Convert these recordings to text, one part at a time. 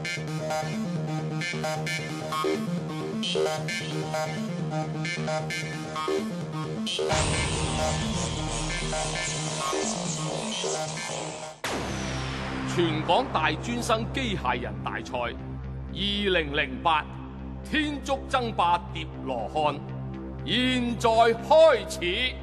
全港大專生機械人大賽2008天竺爭霸疊羅漢，現在開始。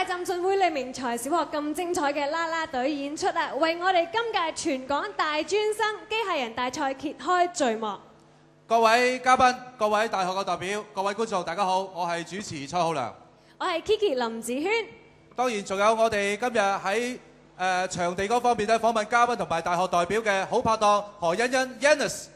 浸信會李明才小學咁精彩嘅啦啦隊演出啊，為我哋今屆全港大專生機械人大賽揭開序幕。各位嘉賓、各位大學嘅代表、各位觀眾，大家好，我係主持蔡浩良，我係 Kiki 林子軒。當然仲有我哋今日喺場地嗰方面咧訪問嘉賓同埋大學代表嘅好拍檔何欣欣 Yannis。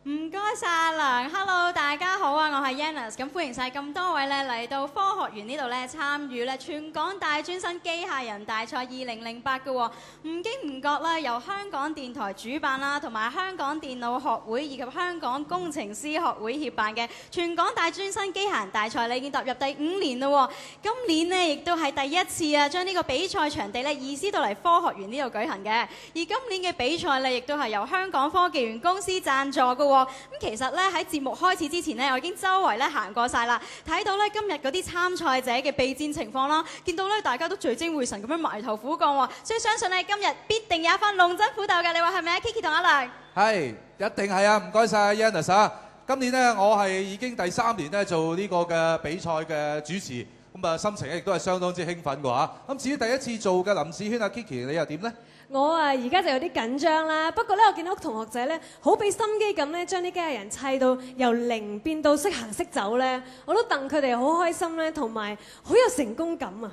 唔該晒阿良 ，Hello 大家好啊，我係 Yannis， 咁歡迎晒咁多位咧嚟到科學園呢度咧參與咧全港大專生機械人大賽2008嘅喎，唔經唔覺啦，由香港電台主辦啦，同埋香港電腦學會以及香港工程師學會協辦嘅全港大專生機械人大賽咧已經踏入第5年啦喎，今年呢，亦都係第一次啊將呢個比賽場地咧移師到嚟科學園呢度舉行嘅，而今年嘅比賽咧亦都係由香港科技園公司贊助嘅喎。咁其實咧喺節目開始之前咧，我已經周圍咧行過晒啦，睇到咧今日嗰啲參賽者嘅備戰情況啦，見到咧大家都聚精會神咁樣埋頭苦幹喎，所以相信咧今日必定有一番龍爭虎鬥嘅，你話係咪啊 ？Kiki 同阿良係，一定係啊！唔該晒 Yannis 啊！今年呢，我係已經第3年咧做呢個嘅比賽嘅主持，咁啊心情咧亦都係相當之興奮嘅嚇。咁至於第一次做嘅林子軒啊 Kiki， 你又點呢？我而家就有啲緊張啦，不過咧我見到同學仔咧好俾心機咁咧，將啲機械人砌到由0變到識行識走咧，我都戥佢哋好開心咧，同埋好有成功感啊！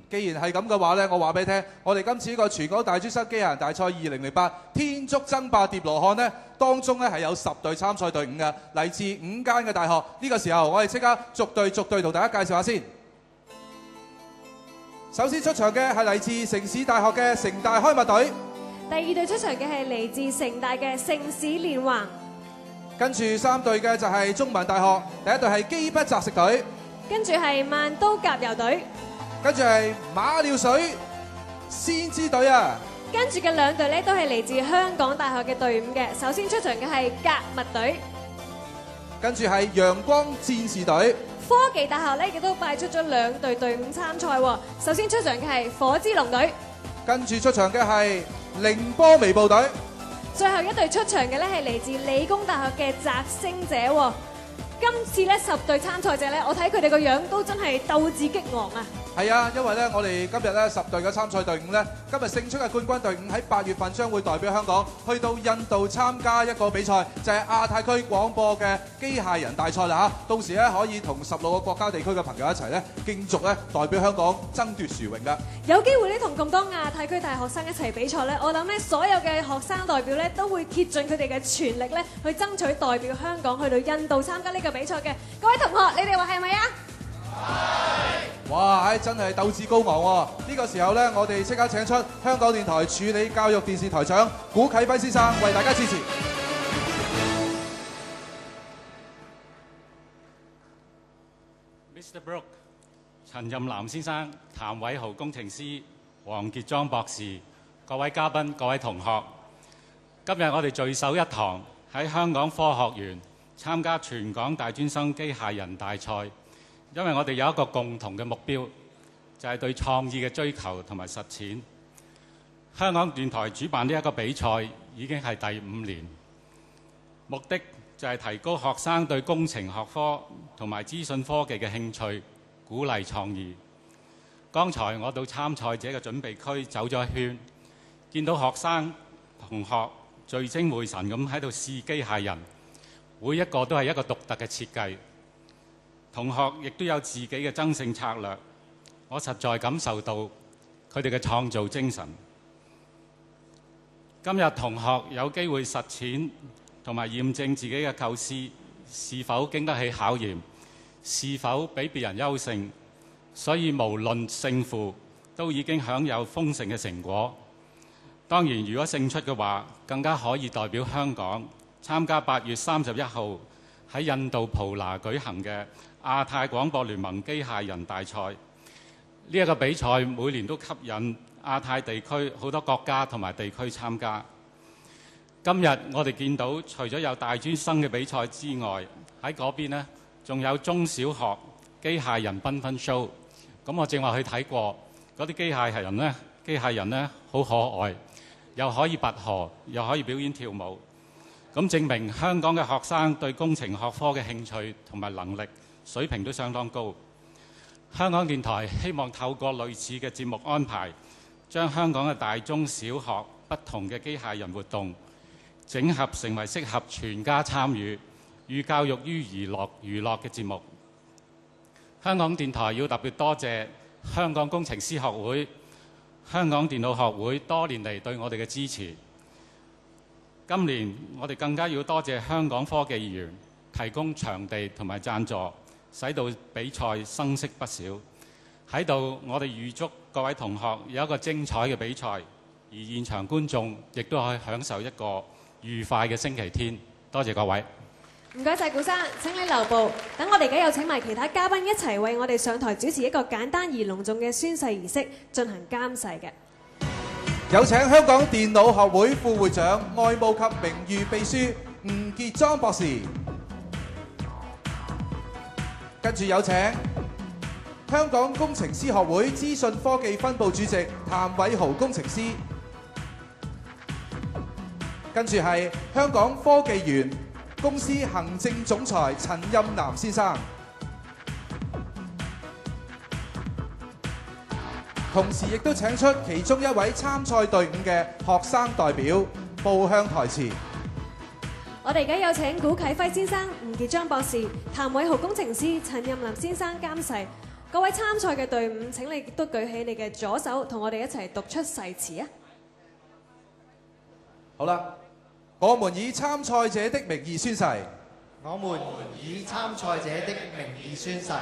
既然係咁嘅話咧，我話俾你聽，我哋今次呢個全港大專生機械人大賽2008天竺爭霸疊羅漢呢，當中咧係有10隊參賽隊伍嘅，嚟自5間嘅大學。呢個時候我哋即刻逐隊同大家介紹下先。首先出場嘅係嚟自城市大學嘅城大開幕隊，第2隊出場嘅係嚟自城大嘅城市連橫，跟住3隊嘅就係中文大學，第1隊係機不擲食隊，跟住係萬刀甲游隊，跟住係馬料水先知隊啊，跟住嘅2隊咧都係嚟自香港大學嘅隊伍嘅。首先出場嘅係格物隊，跟住係陽光戰士隊。科技大學咧亦都派出咗2隊隊伍參賽喎。首先出場嘅係火之龍隊，跟住出場嘅係凌波微步隊。最後一隊出場嘅咧係嚟自理工大學嘅摘星者喎。今次咧10隊參賽者咧，我睇佢哋個樣都真係鬥志激昂啊！係啊，因為咧我哋今日咧10隊嘅參賽隊伍咧，今日勝出嘅冠軍隊伍喺8月份將會代表香港去到印度參加一個比賽，就係亞太區廣播嘅機械人大賽啦嚇。到時咧可以同16個國家地區嘅朋友一齊咧競逐咧代表香港爭奪殊榮㗎。有機會咧同咁多亞太區大學生一齊比賽咧，我諗咧所有嘅學生代表咧都會竭盡佢哋嘅全力咧去爭取代表香港去到印度參加呢個比賽嘅。各位同學，你哋話係咪啊？哇！真係鬥志高昂喎！呢個時候呢，我哋即刻請出香港電台處理教育電視台長古啟輝先生為大家支持。Mr. Brook、陳任南先生、譚偉豪工程師、黃傑莊博士、各位嘉賓、各位同學，今日我哋聚首一堂喺香港科學園參加全港大專生機械人大賽。因為我哋有一個共同嘅目標，就係對創意嘅追求同埋實踐。香港電台主辦呢一個比賽已經係第5年，目的就係提高學生對工程學科同埋資訊科技嘅興趣，鼓勵創意。剛才我到參賽者嘅準備區走咗一圈，見到學生同學聚精會神咁喺度試機械人，每一個都係一個獨特嘅設計。同學亦都有自己嘅爭勝策略，我實在感受到佢哋嘅創造精神。今日同學有機會實踐同埋驗證自己嘅構思是否經得起考驗，是否比別人優勝，所以無論勝負都已經享有豐盛嘅成果。當然，如果勝出嘅話，更加可以代表香港參加8月31號喺印度普拿舉行嘅亞太廣播聯盟機械人大賽。呢一個比賽每年都吸引亞太地區好多國家同埋地區參加。今日我哋見到除咗有大專生嘅比賽之外，喺嗰邊呢仲有中小學機械人繽紛 show。咁我正話去睇過嗰啲機械人呢好可愛，又可以拔河，又可以表演跳舞。咁證明香港嘅學生對工程學科嘅興趣同埋能力水平都相當高。香港電台希望透過類似嘅節目安排，將香港嘅大中小學不同嘅機械人活動整合成為適合全家參與寓教育於娛樂嘅節目。香港電台要特別多謝香港工程師學會、香港電腦學會多年嚟對我哋嘅支持。今年我哋更加要多謝香港科技園提供場地同埋贊助，使到比賽生色不少。喺度我哋預祝各位同學有一個精彩嘅比賽，而現場觀眾亦都可以享受一個愉快嘅星期天。多謝各位。唔該晒，古生，請你留步。等我哋而家有請埋其他嘉賓一齊為我哋上台主持一個簡單而隆重嘅宣誓儀式，進行監誓嘅。有請香港電腦學會副會長、外務及名譽秘書吳傑莊博士。跟住有請香港工程師學會資訊科技分部主席譚偉豪工程師。跟住係香港科技園公司行政總裁陳任南先生。同時亦都請出其中一位參賽隊伍嘅學生代表步向台前。我哋而家有請古啟輝先生、吳傑莊博士、譚偉豪工程師、陳任南先生監誓。各位參賽嘅隊伍，請你亦都舉起你嘅左手，同我哋一齊讀出誓詞啊！好啦，我們以參賽者的名義宣誓。我們以參賽者的名義宣誓。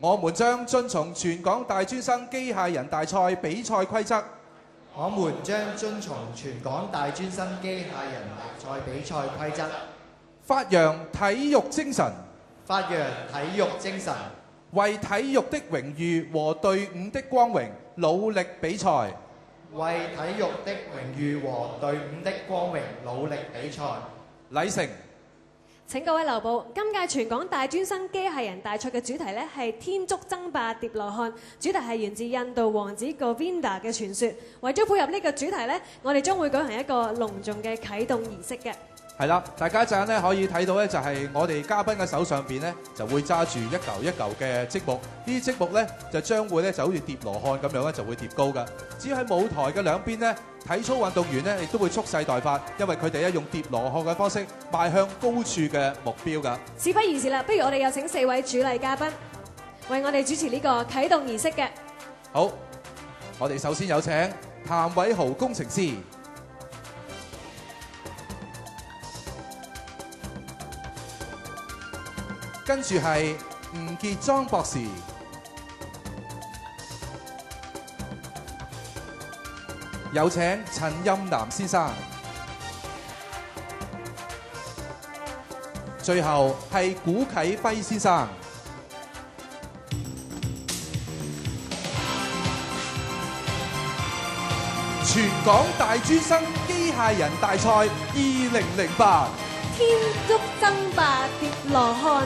我們將遵從全港大專生機械人大賽比賽規則。我們將遵從全港大專生機械人大賽比賽規則，發揚體育精神，發揚體育精神，為體育的榮譽和隊伍的光榮努力比賽。為體育的榮譽和隊伍的光榮努力比賽。禮成。請各位留步，今屆全港大專生機械人大賽嘅主題呢係天竺爭霸疊羅漢，主題係源自印度王子 Govinda 嘅傳說。為咗配合呢個主題呢，我哋將會舉行一個隆重嘅啟動儀式嘅。係啦，大家一陣咧可以睇到咧，就係我哋嘉賓嘅手上邊咧就會揸住一嚿一嚿嘅積木，呢啲積木咧就將會咧就好似疊羅漢咁樣咧就會疊高㗎。至於喺舞台嘅兩邊咧，體操運動員咧亦都會蓄勢待發，因為佢哋咧用疊羅漢嘅方式邁向高處嘅目標㗎。事不宜遲啦，不如我哋有請4位主禮嘉賓為我哋主持呢個啟動儀式嘅。好，我哋首先有請譚偉豪工程師。跟住係吳傑莊博士，有請陳蔭南先生，最後係古啟輝先生。全港大專生機械人大賽2008，天竺爭霸疊羅漢。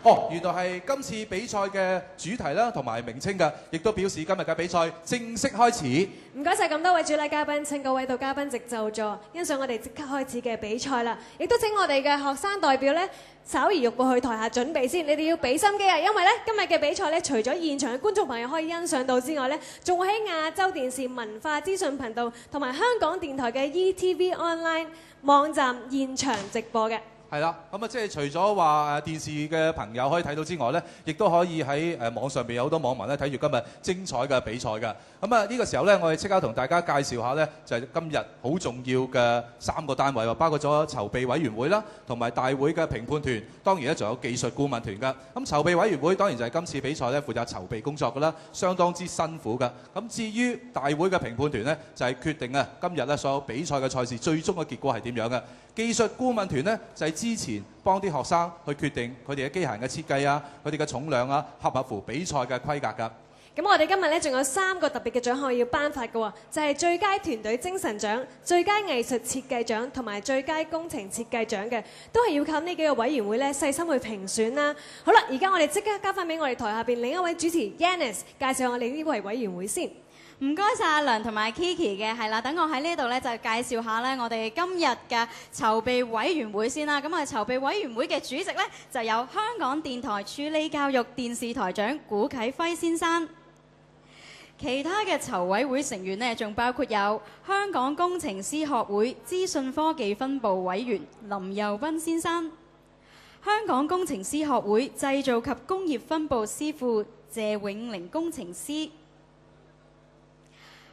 哦，原來係今次比賽嘅主題啦，同埋名稱㗎，亦都表示今日嘅比賽正式開始。唔該晒咁多位主禮嘉賓，請各位到嘉賓席就座，欣賞我哋即刻開始嘅比賽啦。亦都請我哋嘅學生代表呢，稍移玉步去台下準備先。你哋要俾心機啊，因為呢今日嘅比賽呢，除咗現場嘅觀眾朋友可以欣賞到之外呢，仲會喺亞洲電視文化資訊頻道同埋香港電台嘅 ETV Online 網站現場直播嘅。係啦，咁啊，即係除咗話電視嘅朋友可以睇到之外呢，亦都可以喺網上邊有好多網民咧睇住今日精彩嘅比賽㗎。咁啊，呢個時候呢，我哋即刻同大家介紹下呢，就係今日好重要嘅3個單位喎，包括咗籌備委員會啦，同埋大會嘅評判團，當然咧仲有技術顧問團㗎。咁籌備委員會當然就係今次比賽咧負責籌備工作㗎啦，相當之辛苦㗎。咁至於大會嘅評判團呢，就係決定啊今日咧所有比賽嘅賽事最終嘅結果係點樣嘅。技術顧問團呢，就係之前幫啲學生去決定佢哋嘅機械人嘅設計啊，佢哋嘅重量啊，合唔合乎比賽嘅規格㗎。咁我哋今日咧仲有3個特別嘅獎項要頒發嘅喎，就係最佳團隊精神獎、最佳藝術設計獎同埋最佳工程設計獎嘅，都係要靠呢幾個委員會咧細心去評選啦。好啦，而家我哋即刻交翻俾我哋台下邊另一位主持 Yannis 介紹我哋呢位委員會先。唔該晒阿梁同埋 Kiki 嘅，係啦，等我喺呢度咧就介紹下咧我哋今日嘅籌備委員會先啦。咁我哋籌備委員會嘅主席咧就有香港電台助理教育電視台長古啟輝先生。其他嘅籌委會成員呢，仲包括有香港工程師學會資訊科技分部委員林佑斌先生，香港工程師學會製造及工業分部師傅謝永玲工程師，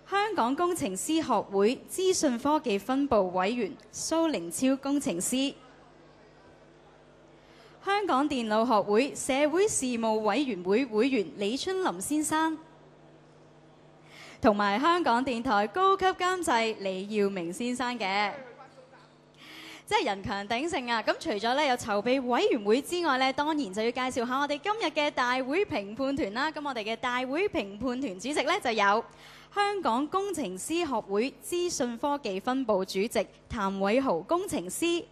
香港工程師學會資訊科技分部委員蘇凌超工程師，香港電腦學會社會事務委員會會員李春林先生，同埋香港電台高級監製李耀明先生嘅，即係人強鼎盛啊！咁除咗咧有籌備委員會之外咧，當然就要介紹下我哋今日嘅大會評判團啦。咁我哋嘅大會評判團主席咧就有香港工程師學會資訊科技分部主席譚偉豪工程師，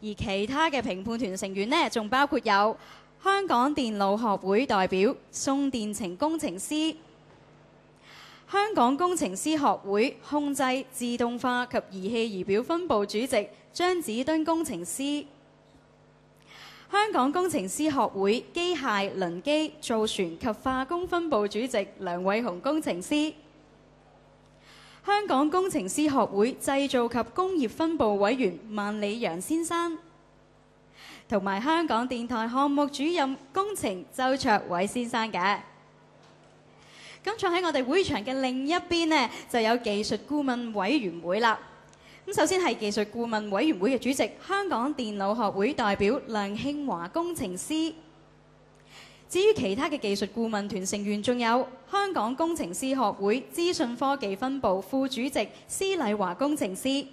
而其他嘅評判團成員呢，仲包括有香港電腦學會代表宋電晴工程師，香港工程師學會控制自動化及儀器儀表分部主席張子敦工程師，香港工程師學會機械、輪機、造船及化工分部主席梁偉雄工程師，香港工程師學會製造及工業分部委員萬里揚先生，同埋香港電台項目主任工程周卓偉先生嘅。咁坐喺我哋會場嘅另一邊呢，就有技術顧問委員會啦。咁首先係技術顧問委員會嘅主席，香港電腦學會代表梁慶華工程師。至於其他嘅技術顧問團成員，仲有香港工程師學會資訊科技分部副主席施禮華工程師，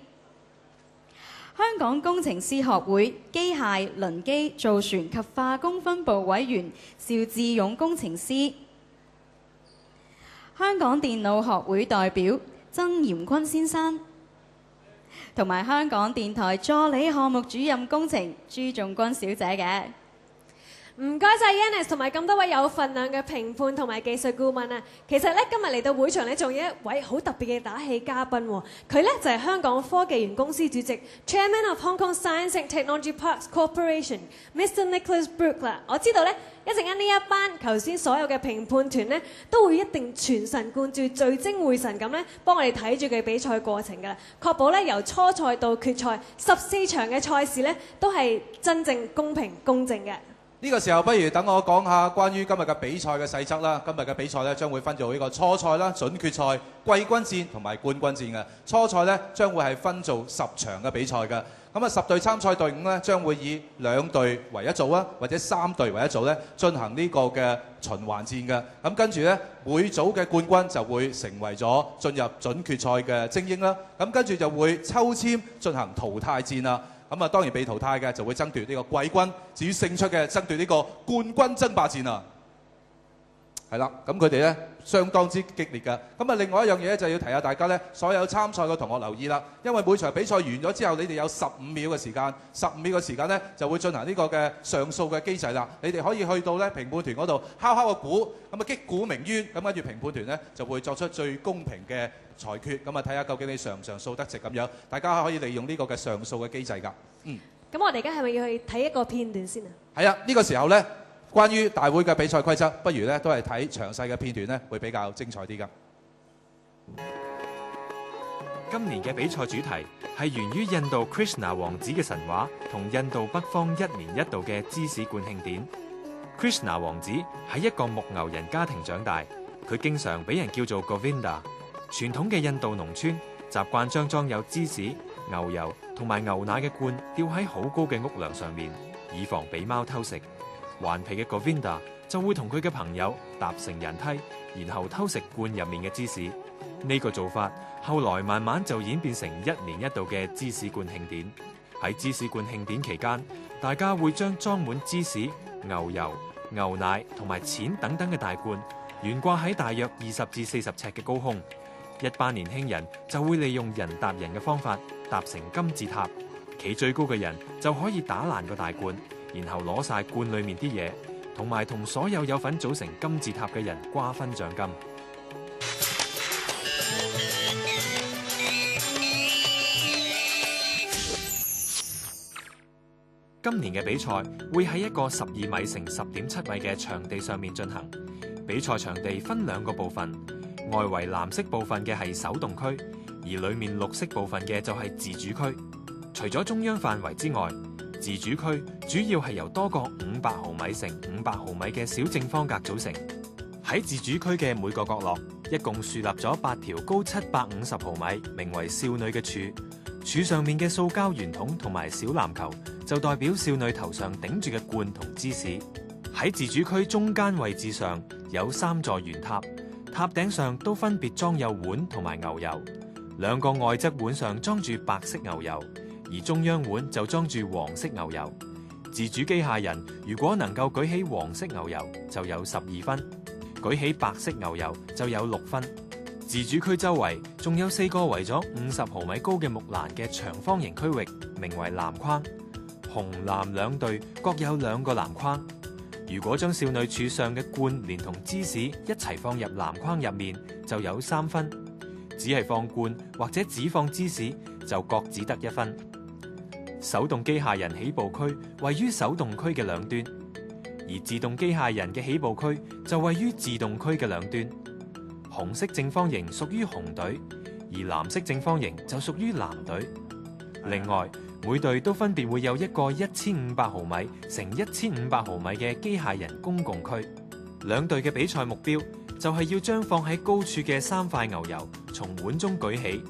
香港工程師學會機械、輪機、造船及化工分部委員邵志勇工程師，香港電腦學會代表曾炎坤先生，同埋香港電台助理項目主任工程朱仲君小姐嘅。唔該晒 Yannis 同埋咁多位有份量嘅評判同埋技術顧問啊！其實咧今日嚟到會場咧，仲有一位好特別嘅打氣嘉賓喎。佢咧就係香港科技園公司主席 Chairman of Hong Kong Science and Technology Parks Corporation Mr. Nicholas Brook 啦。我知道咧一陣間呢一班頭先所有嘅評判團咧，都會一定全神貫注、聚精會神咁咧，幫我哋睇住佢比賽過程㗎啦，確保咧由初賽到決賽14場嘅賽事咧，都係真正公平公正嘅。呢個時候，不如等我講下關於今日嘅比賽嘅細則啦。今日嘅比賽咧將會分做呢個初賽啦、準決賽、季軍戰同埋冠軍戰嘅。初賽咧將會係分做10場嘅比賽嘅。咁啊，10隊參賽隊伍咧將會以2隊為一組啊，或者3隊為一組咧進行呢個嘅循環戰嘅。咁跟住咧，每組嘅冠軍就會成為咗進入準決賽嘅精英啦。咁跟住就會抽籤進行淘汰戰啦。咁啊，當然被淘汰嘅就會爭奪呢個季軍，至於勝出嘅爭奪呢個冠軍爭霸戰啊。係啦，咁佢哋咧相當之激烈㗎。咁啊，另外一樣嘢就要提下大家咧，所有參賽嘅同學留意啦，因為每場比賽完咗之後，你哋有15秒嘅時間，15秒嘅時間咧就會進行呢個嘅上訴嘅機制啦。你哋可以去到咧評判團嗰度敲個鼓，咁啊擊鼓鳴冤，咁跟住評判團咧就會作出最公平嘅裁決，咁啊睇下究竟你上唔上訴得值咁樣。大家可以利用呢個嘅上訴嘅機制㗎。咁我哋而家係咪要去睇一個片段先啊？係啊，呢個時候咧，關於大會嘅比賽規則，不如咧都係睇詳細嘅片段咧，會比較精彩啲㗎。今年嘅比賽主題係源於印度 Krishna 王子嘅神話同印度北方1年1度嘅芝士冠慶典。Krishna 王子喺一個牧牛人家庭長大，佢經常俾人叫做 Govinda。傳統嘅印度農村習慣將裝有芝士、牛油同埋牛奶嘅罐吊喺好高嘅屋梁上面，以防俾貓偷食。頑皮嘅 Govinda 就會同佢嘅朋友搭成人梯，然後偷食罐入面嘅芝士。呢個做法後來慢慢就演變成1年1度嘅芝士冠慶典。喺芝士冠慶典期間，大家會將裝滿芝士、牛油、牛奶同埋錢等等嘅大罐懸掛喺大約20至40尺嘅高空。一班年輕人就會利用人搭人嘅方法搭成金字塔，企最高嘅人就可以打爛個大罐，然後攞晒罐裏面啲嘢，同埋同所有有份組成金字塔嘅人瓜分獎金。今年嘅比賽會喺一個12米乘10.7米嘅場地上面進行。比賽場地分2個部分，外圍藍色部分嘅係手動區，而裏面綠色部分嘅就係自主區。除咗中央範圍之外，自主區主要係由多個500毫米乘500毫米嘅小正方格組成。喺自主區嘅每個角落，一共豎立咗8條高750毫米，名為少女嘅柱。柱上面嘅塑膠圓筒同埋小籃球就代表少女頭上頂住嘅罐同芝士。喺自主區中間位置上有3座圓塔，塔頂上都分別裝有碗同埋牛油。2個外側碗上裝住白色牛油，而中央碗就裝住黃色牛油。自主機械人如果能夠舉起黃色牛油就有12分，舉起白色牛油就有6分。自主區周圍仲有4個圍咗50毫米高嘅木欄嘅長方形區域，名為籃框。紅藍2隊各有2個籃框。如果將少女柱上嘅罐連同芝士一齊放入籃框入面，就有3分；只係放罐或者只放芝士，就各只得1分。手動機械人起步區位於手動區嘅兩端，而自動機械人嘅起步區就位於自動區嘅兩端。紅色正方形屬於紅隊，而藍色正方形就屬於藍隊。另外，每隊都分別會有一個1500毫米乘1500毫米嘅機械人公共區。兩隊嘅比賽目標就係要將放喺高處嘅3塊牛油從碗中舉起。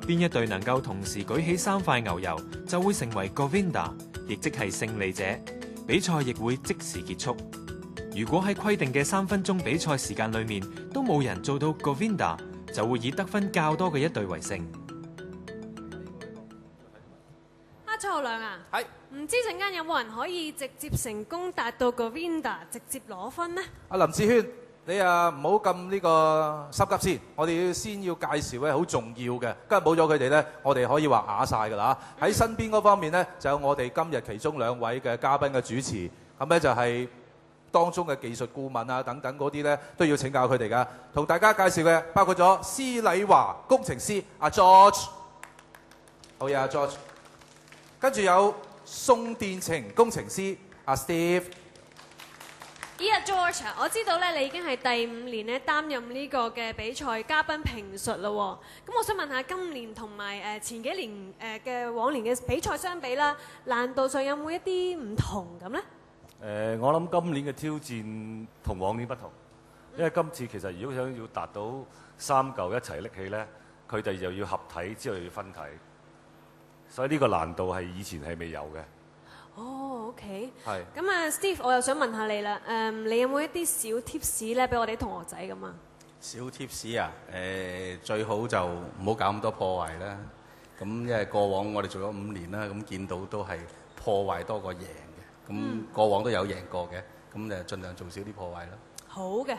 邊一隊能夠同時舉起3塊牛油，就會成為 Govinda， 亦即係勝利者。比賽亦會即時結束。如果喺規定嘅3分鐘比賽時間裏面都冇人做到 Govinda， 就會以得分較多嘅一隊為勝。蔡浩亮啊，係唔知陣間有冇人可以直接成功達到 Govinda 直接攞分呢？阿林志軒，你啊唔好咁呢個心急先，我哋先要介紹咧好重要嘅，今日冇咗佢哋咧，我哋可以話啞晒㗎啦。喺身邊嗰方面咧，就有我哋今日其中2位嘅嘉賓嘅主持，咁咧就係當中嘅技術顧問啊等等嗰啲咧都要請教佢哋㗎。同大家介紹嘅包括咗施禮華工程師阿 George， 好嘢阿 George， 跟住有宋電程工程師阿 Steve。George， 我知道咧，你已經係第5年咧擔任呢個嘅比賽嘉賓評述啦。咁我想問下，今年同埋前幾年嘅往年嘅比賽相比啦，難度上有冇一啲唔同咁呢？我諗今年嘅挑戰同往年不同，因為今次其實如果想要達到3嚿一齊拎起咧，佢哋又要合體之後又要分體，所以呢個難度係以前係未有嘅。哦，OK。係。咁啊，Steve，我又想問下你啦。你有冇一啲小 tips 咧，俾我哋同學仔咁啊？小 tips 啊，最好就唔好搞咁多破壞啦。咁因為過往我哋做咗5年啦，咁見到都係破壞多過贏嘅。咁過往都有贏過嘅，咁就盡量做少啲破壞啦。好嘅，